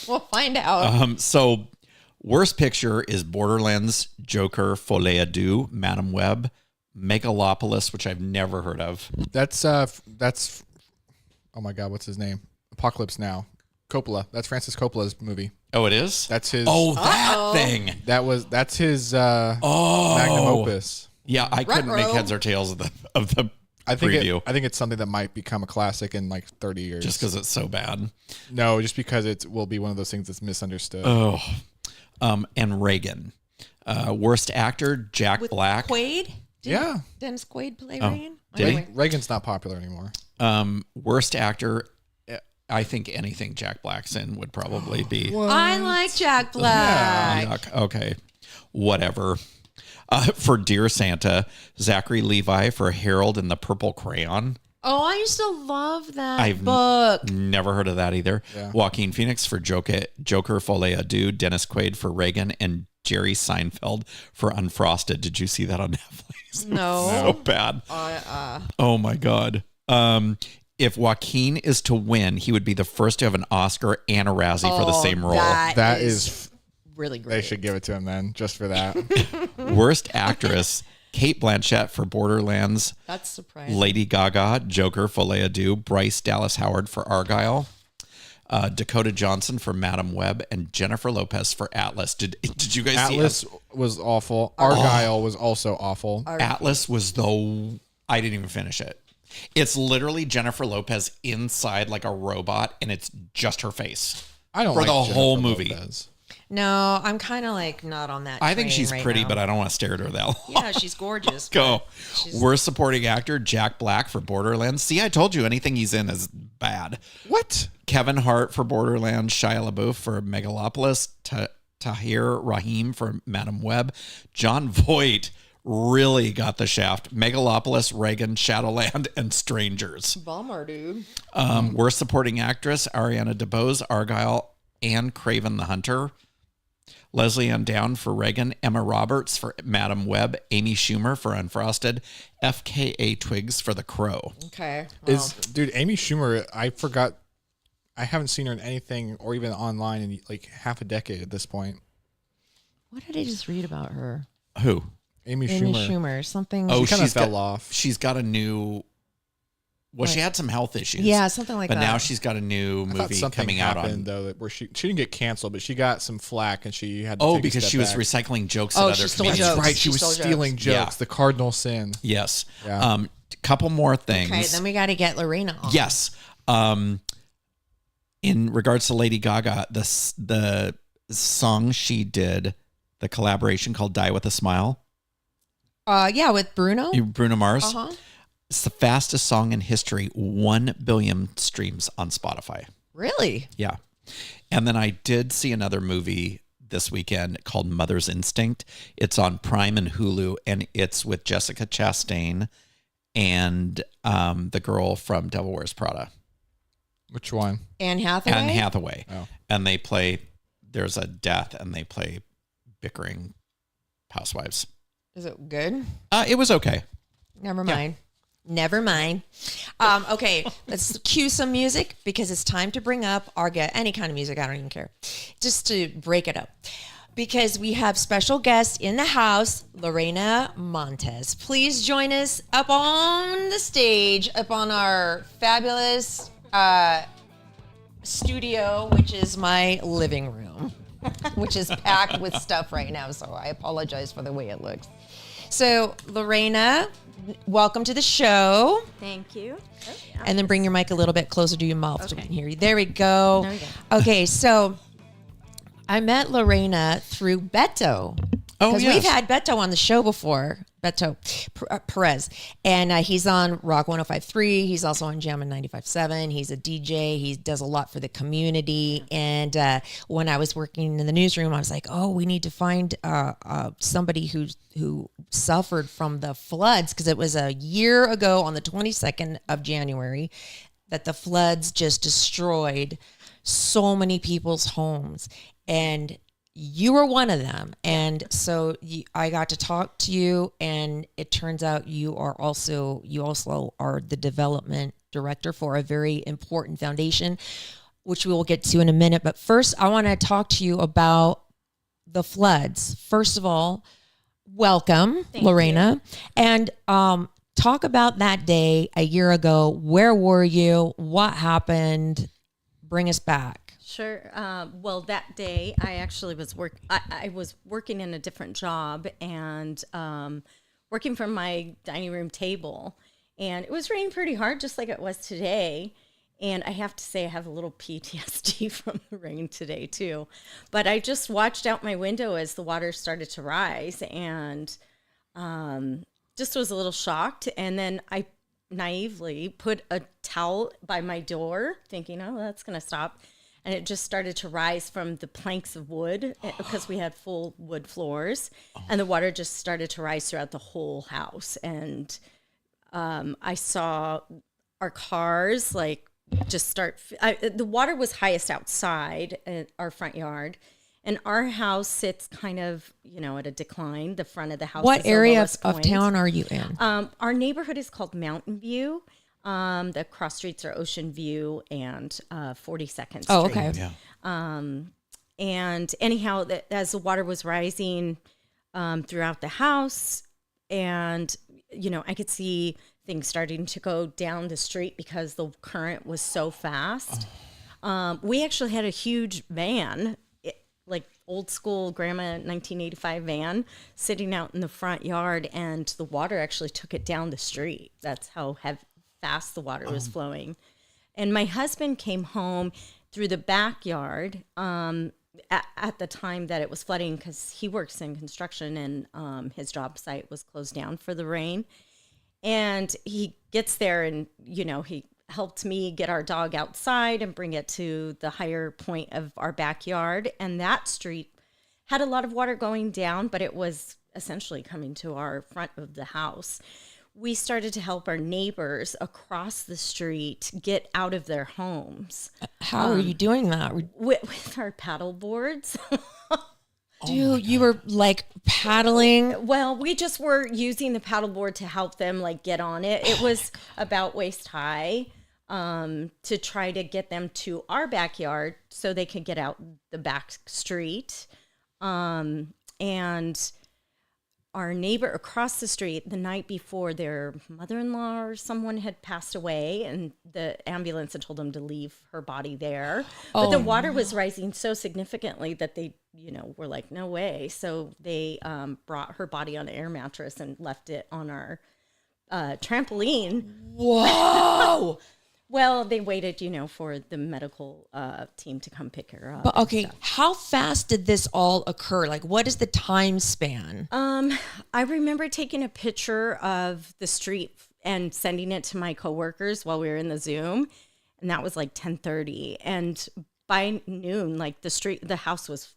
We'll find out. so worst picture is Borderlands, Joker, Folie à Deux, Madam Web, Megalopolis, which I've never heard of. That's oh my God, what's his name? Apocalypse Now. Coppola. That's Francis Coppola's movie. Oh, it is? That's his. Oh, that thing. That's his magnum opus. Yeah, I couldn't make Ruh-roh. heads or tails of the I think preview I think it's something that might become a classic in like 30 years. just because it's so bad. No, just because it will be one of those things that's misunderstood. Oh, and Reagan, worst actor Jack With Black. Quaid? Yeah. Dennis Quaid play Oh, Reagan? did he? Reagan's not popular anymore. Worst actor. I think anything Jack Black's in would probably be. I like Jack Black. Yuck. Okay, whatever. For Dear Santa, Zachary Levi for Harold and the Purple Crayon. Oh, I used to love that I've book. Never heard of that either. Yeah. Joaquin Phoenix for Joker Folie à Deux, Dennis Quaid for Reagan, and Jerry Seinfeld for Unfrosted. Did you see that on Netflix? No. So bad. Oh my God. If Joaquin is to win, he would be the first to have an Oscar and a Razzie for the same role. That is really great. They should give it to him then, just for that. Worst actress, Kate Blanchett for Borderlands, That's surprising. Lady Gaga, Joker, Folie à Deux, Bryce Dallas Howard for Argyle, Dakota Johnson for Madam Web, and Jennifer Lopez for Atlas. Did you guys see Atlas was awful. Argyle was also awful. Atlas was I didn't even finish it. It's literally Jennifer Lopez inside like a robot, and it's just her face. I don't for like the Jennifer whole movie. Lopez. No, I'm kind of like not on that. I think train she's right pretty, now. but I don't want to stare at her that long. Yeah, she's gorgeous. Go. She's- Worst supporting actor, Jack Black for Borderlands. See, I told you anything he's in is bad. What? Kevin Hart for Borderlands, Shia LaBeouf for Megalopolis, Tahir Rahim for Madam Web, John Voight really got the shaft. Megalopolis, Reagan, Shadowland, and Strangers. Bummer, dude. Worst supporting actress, Ariana DeBose, Argyle, and Craven the Hunter. Leslie Ann Down for Reagan, Emma Roberts for Madam Web, Amy Schumer for Unfrosted, FKA Twigs for The Crow. Okay. Dude, Amy Schumer, I forgot. I haven't seen her in anything or even online in like half a decade at this point. What did I just read about her? Who? Amy Amy Schumer. Schumer. Something. Oh, She kind of she's got- fell off. She's got a new. Well, she had some health issues. Yeah, something like but that. now she's got a new I thought movie something coming out happened on. though where she didn't get canceled, but she got some flack and she had to Oh, take a because step she was back. recycling jokes Oh, at she other stole comedians. jokes. Right, she She was stole stealing jokes. jokes. The cardinal sin. Yes. Yeah. Couple more things. Okay, then we got to get Lorena on. Yes. In regards to Lady Gaga, the song she did, the collaboration called "Die with a Smile," Yeah, with Bruno. Bruno Mars. Uh-huh. It's the fastest song in history. 1 billion streams on Spotify. Really? Yeah. And then I did see another movie this weekend called Mother's Instinct. It's on Prime and Hulu, and it's with Jessica Chastain and the girl from Devil Wears Prada. Which one? Anne Hathaway. Anne Hathaway. Oh. And there's a death, and they play bickering housewives. Is it good? It was okay. Never mind. Never mind. Okay, let's cue some music because it's time to bring up any kind of music. I don't even care. Just to break it up. because we have special guest in the house, Lorena Montes. Please join us up on the stage, up on our fabulous studio, which is my living room, which is packed with stuff right now. So I apologize for the way it looks. So Lorena, welcome to the show. Thank you. Oh, yeah. And then bring your mic a little bit closer to your mouth so we can hear you. There we go. There we go. Okay, so I met Lorena through Beto. Oh, Because yes. we've had Beto on the show before, Beto Perez. And he's on Rock 105.3. He's also on Jammin' 95.7. He's a DJ. He does a lot for the community. And when I was working in the newsroom, I was like, oh, we need to find somebody who suffered from the floods, because it was a year ago on the 22nd of January that the floods just destroyed so many people's homes. And you were one of them. And so I got to talk to you, and it turns out you also are the development director for a very important foundation, which we will get to in a minute. But first, I want to talk to you about the floods. First of all, welcome, Thank Lorena. And talk about that day a year ago. Where were you? What happened? Bring us back. Sure. Well, that day I actually was I was working in a different job and working from my dining room table, and it was raining pretty hard, just like it was today. And I have to say I have a little PTSD from the rain today too. But I just watched out my window as the water started to rise, and just was a little shocked. And then I naively put a towel by my door, thinking, oh, that's going to stop. And it just started to rise from the planks of wood because we had full wood floors. And the water just started to rise throughout the whole house. And I saw our cars like just start. The water was highest outside in our front yard. And our house sits kind of, at a decline. The front of the house. What is area lowest of point. town are you in? Our neighborhood is called Mountain View. The cross streets are Ocean View and 42nd Street. Oh, okay. Yeah. And anyhow, as the water was rising throughout the house, and I could see things starting to go down the street because the current was so fast. We actually had a huge van, like old school grandma 1985 van, sitting out in the front yard, and the water actually took it down the street. That's how fast the water was flowing. And my husband came home through the backyard at the time that it was flooding, because he works in construction, and his job site was closed down for the rain. And he gets there, and he helped me get our dog outside and bring it to the higher point of our backyard. And that street had a lot of water going down, but it was essentially coming to our front of the house. We started to help our neighbors across the street get out of their homes. How are you doing that? With our paddle boards. Dude, you were like paddling. Well, we just were using the paddle board to help them get on it. It was about waist high to try to get them to our backyard so they could get out the back street. And our neighbor across the street, the night before, their mother-in-law or someone had passed away, and the ambulance had told them to leave her body there. But the water was rising so significantly that they, were like, no way. So they brought her body on an air mattress and left it on our trampoline. Whoa! Well, they waited, for the medical team to come pick her up. But okay, how fast did this all occur? Like, what is the time span? I remember taking a picture of the street and sending it to my coworkers while we were in the Zoom, and that was like 10:30. And by noon, the house was,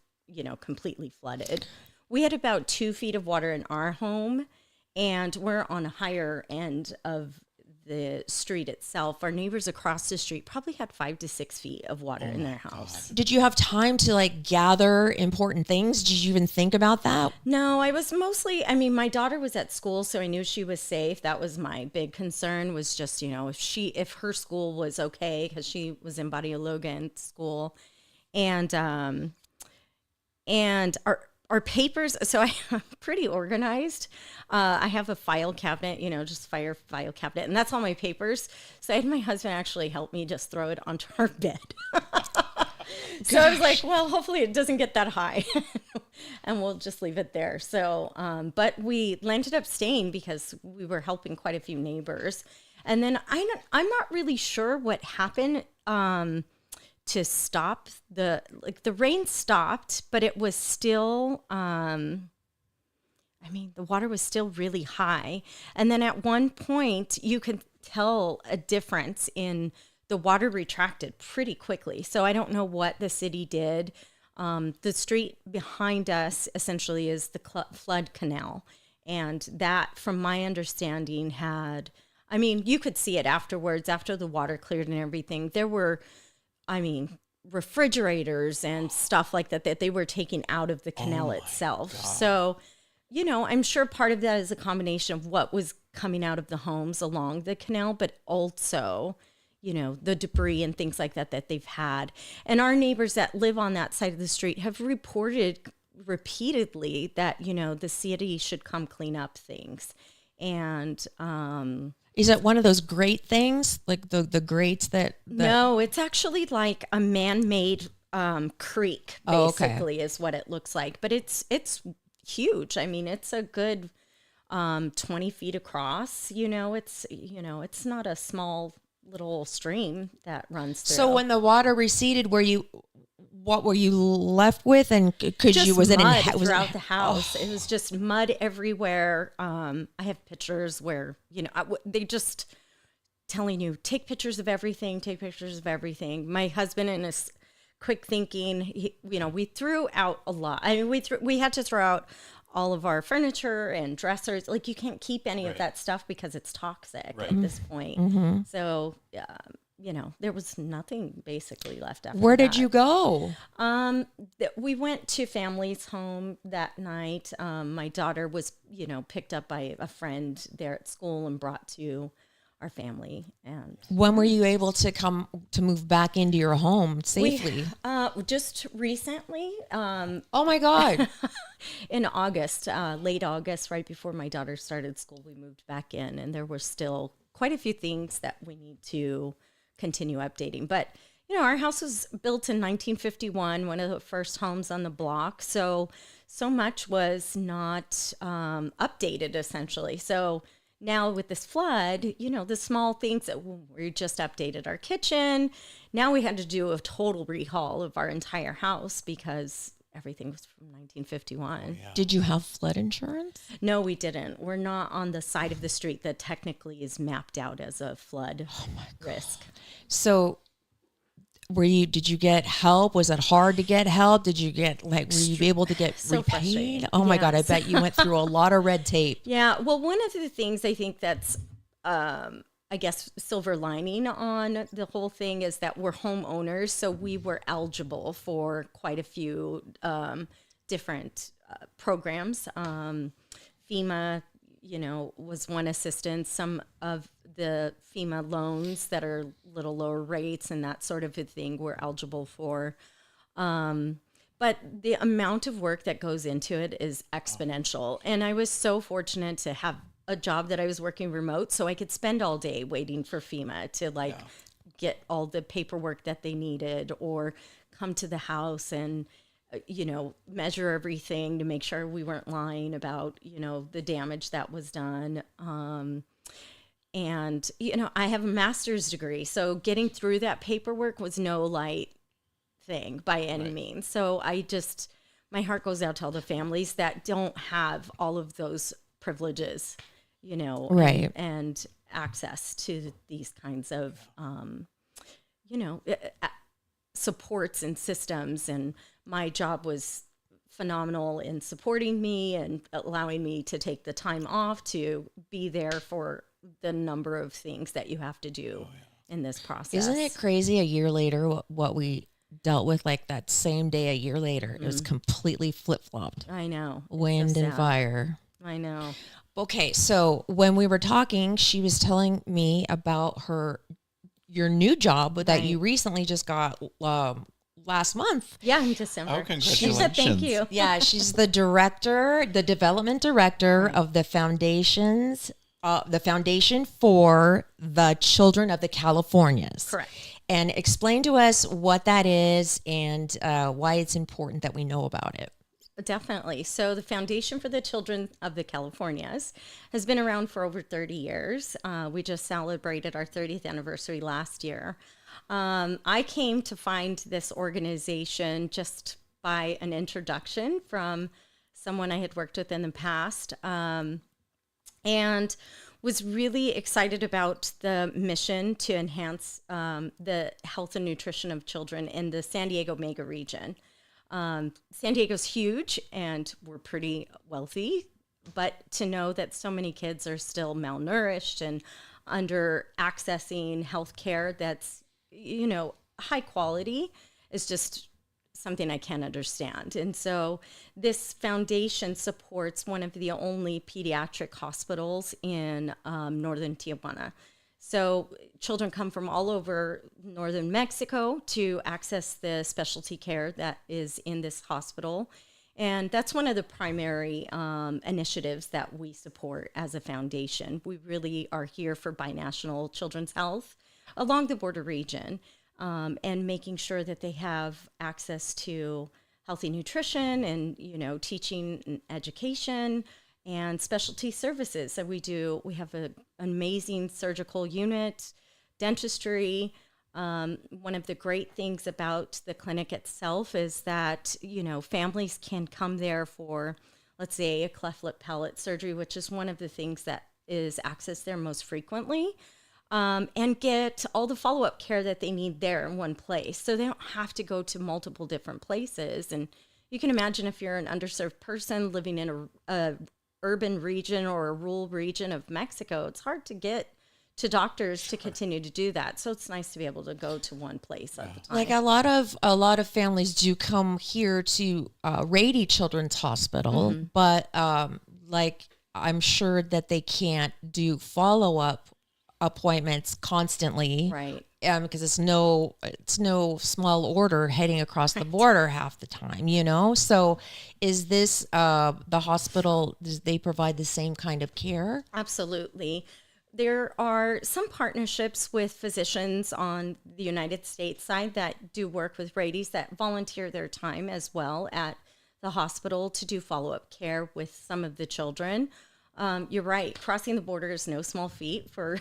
completely flooded. We had about 2 feet of water in our home, and we're on a higher end of the street itself. Our neighbors across the street probably had 5 to 6 feet of water in their house. Did you have time to gather important things? Did you even think about that? No, I was mostly, my daughter was at school, so I knew she was safe. That was my big concern, was just, if her school was okay, because she was in Badialoga school. And And our papers, so I'm pretty organized. I have a file cabinet, just file cabinet, and that's all my papers. So I had my husband actually help me just throw it onto our bed. So I was like, well, hopefully it doesn't get that high and we'll just leave it there. So, but we ended up staying because we were helping quite a few neighbors. And then I'm not really sure what happened to stop the rain stopped, but it was still, the water was still really high. And then at one point you could tell a difference in the water retracted pretty quickly. So I don't know what the city did. The street behind us essentially is the flood canal. And that, from my understanding, you could see it afterwards, after the water cleared and everything. There were, refrigerators and stuff like that they were taking out of the canal itself. God. So, I'm sure part of that is a combination of what was coming out of the homes along the canal, but also the debris and things like that they've had. And our neighbors that live on that side of the street have reported repeatedly that, the city should come clean up things. And is it one of those grate things, like the grates that? No, it's actually like a man-made creek, basically, is what it looks like. But it's huge. It's a good 20 feet across. It's not a small little stream that runs through. So when the water receded, what were you left with? And was it mud throughout the house? It was just mud everywhere. I have pictures where they just telling you, take pictures of everything. My husband, in his quick thinking, we threw out a lot. We had to throw out all of our furniture and dressers. Like, you can't keep any of that stuff because it's toxic at this point. Mm-hmm. So, there was nothing basically left after Where that. did you go? We went to family's home that night. My daughter was, picked up by a friend there at school and brought to our family. And when were you able to move back into your home safely? Just recently. Oh my God. In August, late August, right before my daughter started school, we moved back in, and there were still quite a few things that we need to continue updating. But, our house was built in 1951, one of the first homes on the block. So much was not updated, essentially. So now with this flood, the small things that we just updated our kitchen. Now we had to do a total rehaul of our entire house because everything was from 1951. Oh, yeah. Did you have flood insurance? No, we didn't. We're not on the side of the street that technically is mapped out as a flood risk. So did you get help? Was it hard to get help? Did you get, were you able to get repaid? Oh my God, I bet you went through a lot of red tape. Yeah. Well, one of the things I think that's, silver lining on the whole thing is that we're homeowners. So we were eligible for quite a few different programs. FEMA, was one assistance. Some of the FEMA loans that are little lower rates and that sort of a thing we're eligible for. But the amount of work that goes into it is exponential. And I was so fortunate to have a job that I was working remote, so I could spend all day waiting for FEMA to get all the paperwork that they needed, or come to the house and measure everything to make sure we weren't lying about the damage that was done. And I have a master's degree, so getting through that paperwork was no light thing by any means. So my heart goes out to all the families that don't have all of those privileges, and access to these kinds of, supports and systems. And my job was phenomenal in supporting me and allowing me to take the time off to be there for the number of things that you have to do in this process. Isn't it crazy? A year later, what we dealt with, like that same day, a year later, it was completely flip-flopped. I know. Wind and fire. I know. Okay, so when we were talking, she was telling me about your new job that you recently just got last month. Yeah, in December. Oh, congratulations. Thank you. Yeah, she's the development director of the foundation for the Children of the Californias. Correct. And explain to us what that is and why it's important that we know about it. Definitely. So the Foundation for the Children of the Californias has been around for over 30 years. We just celebrated our 30th anniversary last year. I came to find this organization just by an introduction from someone I had worked with in the past, and was really excited about the mission to enhance the health and nutrition of children in the San Diego mega region. San Diego's huge and we're pretty wealthy, but to know that so many kids are still malnourished and under accessing health care that's, high quality is just something I can't understand. And so this foundation supports one of the only pediatric hospitals in northern Tijuana. So children come from all over northern Mexico to access the specialty care that is in this hospital. And that's one of the primary initiatives that we support as a foundation. We really are here for binational children's health along the border region, and making sure that they have access to healthy nutrition and, teaching and education and specialty services that we do. We have an amazing surgical unit, dentistry. One of the great things about the clinic itself is that, families can come there for, let's say, a cleft lip palate surgery, which is one of the things that is accessed there most frequently, and get all the follow-up care that they need there in one place. So they don't have to go to multiple different places. And you can imagine if you're an underserved person living in a urban region or a rural region of Mexico, it's hard to get to doctors to continue to do that. So it's nice to be able to go to one place at a time. Like a lot of families do come here to Rady Children's Hospital, but like I'm sure that they can't do follow-up appointments constantly, right? Because it's no small order heading across the border half the time, So is this the hospital, does they provide the same kind of care? Absolutely. There are some partnerships with physicians on the United States side that do work with Rady's that volunteer their time as well at the hospital to do follow-up care with some of the children. You're right. Crossing the border is no small feat for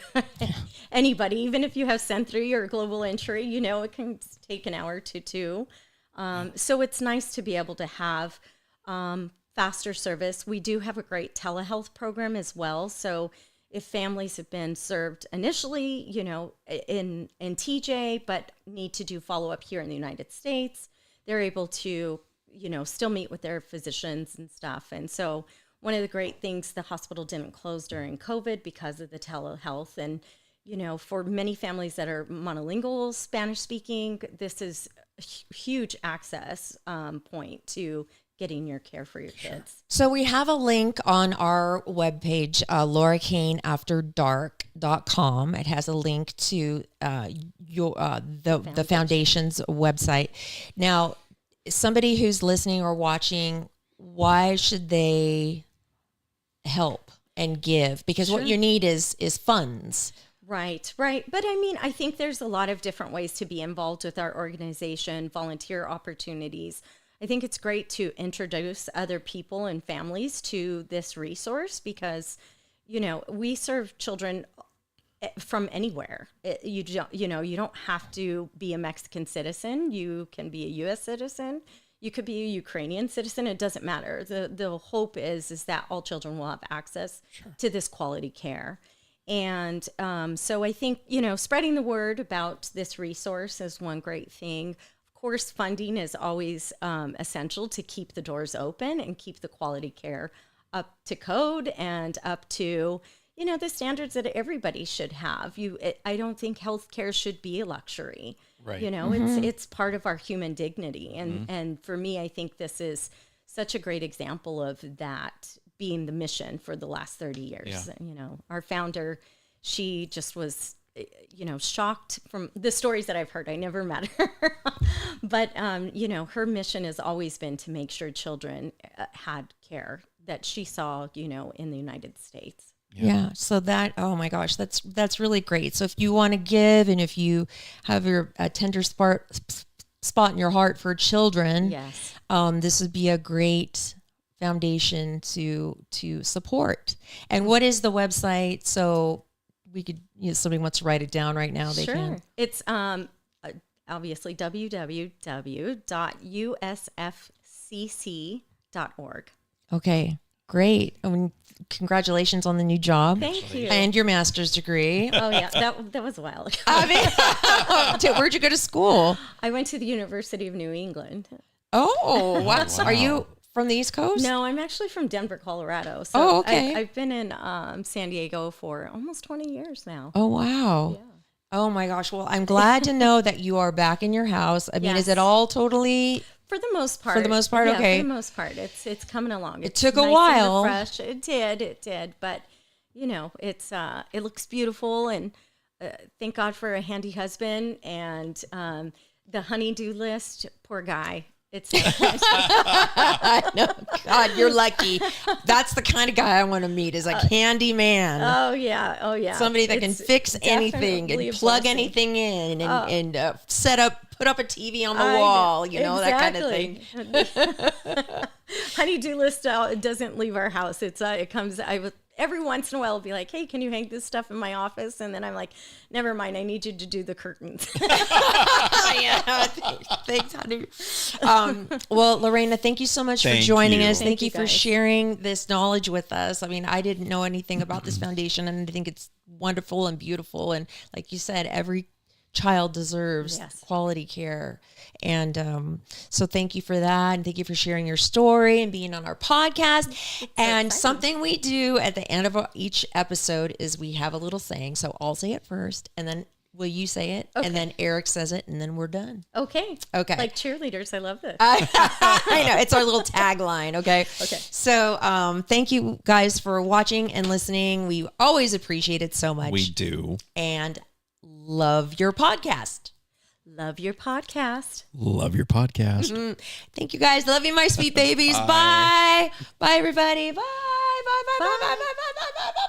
anybody. Even if you have Sentry or global entry, it can take an hour to two. So it's nice to be able to have faster service. We do have a great telehealth program as well. So if families have been served initially, in TJ, but need to do follow-up here in the United States, they're able to, still meet with their physicians and stuff. And so one of the great things, the hospital didn't close during COVID because of the telehealth. And, for many families that are monolingual, Spanish speaking, this is a huge access point to getting your care for your kids. So we have a link on our webpage, LauraCaneAfterDark.com. It has a link to the foundation's website. Now, somebody who's listening or watching, why should they help and give? Because what you need is funds. Right. But I think there's a lot of different ways to be involved with our organization, volunteer opportunities. I think it's great to introduce other people and families to this resource because, we serve children from anywhere. You don't have to be a Mexican citizen. You can be a U.S. citizen. You could be a Ukrainian citizen. It doesn't matter. The hope is that all children will have access to this quality care. And so I think, spreading the word about this resource is one great thing. Of course, funding is always essential to keep the doors open and keep the quality care up to code and up to, the standards that everybody should have. I don't think healthcare should be a luxury. Right. It's part of our human dignity. And for me, I think this is such a great example of that being the mission for the last 30 years. Yeah. Our founder, she just was shocked from the stories that I've heard. I never met her, but her mission has always been to make sure children had care that she saw, in the United States. Yeah. So that, oh my gosh, that's really great. So if you want to give, and if you have a tender spot in your heart for children, Yes. This would be a great foundation to support. And what is the website? So we could, if somebody wants to write it down right now, they can. It's obviously www.usfcc.org. Okay. Great. I mean, congratulations on the new job. Thank you. And your master's degree. Oh yeah, that was a while ago. I mean, where'd you go to school? I went to the University of New England. Oh, wow. Are you from the East Coast? No, I'm actually from Denver, Colorado. So Oh, okay. I've been in San Diego for almost 20 years now. Oh, wow. Yeah. Oh my gosh. Well, I'm glad to know that you are back in your house. I mean, is Yes. it all totally? For the most part. For the most part, okay. For the most part, it's coming along. It It's took a nice and while. refreshed. It did. But it's it looks beautiful, and thank God for a handy husband. And the honey-do list, poor guy. It's No, God, you're lucky. That's the kind of guy I want to meet, is a handy man. oh yeah. Somebody that can It's fix anything definitely and a plug blessing. anything in and put up a TV on the wall, that kind of thing. Honey-do list doesn't leave our house. It comes. Every once in a while, I'll be like, "Hey, can you hang this stuff in my office?" And then I'm like, "Never mind. I need you to do the curtains." Yeah, thanks, honey. Well, Lorena, thank you so much for Thank joining you. us. Thank Thank you you, for guys. sharing this knowledge with us. I mean, I didn't know anything about this foundation, and I think it's wonderful and beautiful. And like you said, every child deserves Yes. quality care. And so thank you for that. And thank you for sharing your story and being on our podcast. And exciting. something we do at the end of each episode is we have a little saying. So I'll say it first, and then will you say it? Okay. And then Erik says it, and then we're done. Okay. Okay. Like cheerleaders, I love this. I know. It's our little tagline. Okay. Okay. So thank you guys for watching and listening. We always appreciate it so much. We do. And love your podcast. Love your podcast. Love your podcast. Thank you guys. Love you, my sweet babies. Bye. Bye, everybody. Bye. Bye. Bye. Bye. Bye. Bye. Bye. Bye. Bye. Bye. Bye.